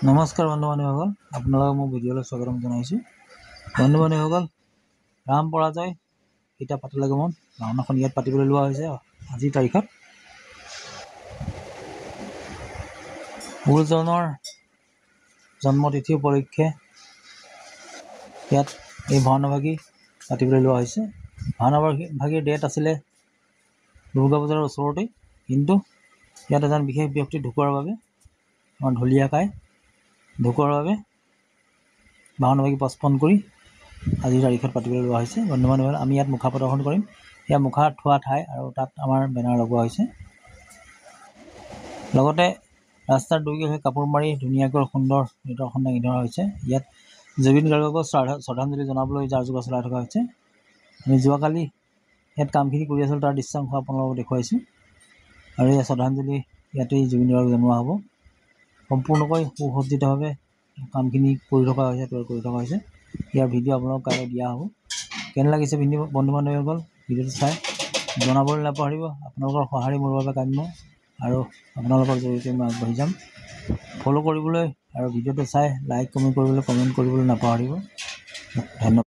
নমস্কাৰ বন্ধু-বান্ধৱীসকল, আপোনালোকক মোৰ ভিডিঅ'লৈ স্বাগতম জনাইছোঁ। বন্ধু-বান্ধৱীসকল, ৰাম পৰাজয় সীতা পাতল আগমন ভাওনাখন ইয়াত পাতিবলৈ লোৱা হৈছে আজিৰ তাৰিখত। গুৰুজনৰ জন্মতিথি উপলক্ষে ইয়াত এই ভাওনাভাগি পাতিবলৈ লোৱা হৈছে। ভাওনাভাগিৰ ডেট আছিলে দুৰ্গা পূজাৰ ওচৰতেই, কিন্তু ইয়াত এজন বিশেষ ব্যক্তি ঢুকোৱাৰ বাবে আমাৰ ঢুলীয়াকাই ঢুকোৱাৰ বাবে ভাওনাভাগি পষ্টপন কৰি আজিৰ তাৰিখত পাতিবলৈ লোৱা হৈছে। বন্ধু-বান্ধৱীসকল, আমি ইয়াত মুখা প্ৰদৰ্শন কৰিম। এয়া মুখা থোৱা ঠাই আৰু তাত আমাৰ বেনাৰ লগোৱা হৈছে। লগতে ৰাস্তাৰ দুয়োকাষে কাপোৰ মাৰি ধুনীয়াকৈ সুন্দৰ নিদৰ্শন দাঙি ধৰা হৈছে। ইয়াত জুবিন গাৰ্গকো শ্ৰদ্ধাঞ্জলি জনাবলৈ যা যোগাৰ চলাই থকা হৈছে। আমি যোৱাকালি ইয়াত কামখিনি কৰি আছিলোঁ, তাৰ দৃশ্যাংশ আপোনালোকক দেখুৱাইছোঁ। আৰু এই শ্ৰদ্ধাঞ্জলি ইয়াতেই জুবিন গাৰ্গক জনোৱা হ'ব। সম্পূৰ্ণকৈ সুসজ্জিতভাৱে কামখিনি কৰি থকা হৈছে, তৈয়াৰ কৰি থকা হৈছে। ইয়াৰ ভিডিঅ' আপোনালোকক কাইলৈ দিয়া হ'ব। কেনে লাগিছে বন্ধু-বান্ধৱীসকল, ভিডিঅ'টো চাই জনাবলৈ নাপাহৰিব। আপোনালোকৰ সঁহাৰি মোৰ বাবে কাম্য, আৰু আপোনালোকৰ জৰিয়তে মই আগবাঢ়ি যাম। ফ'ল' কৰিবলৈ আৰু ভিডিঅ'টো চাই লাইক কমেণ্ট কৰিবলৈ নাপাহৰিব। ধন্যবাদ।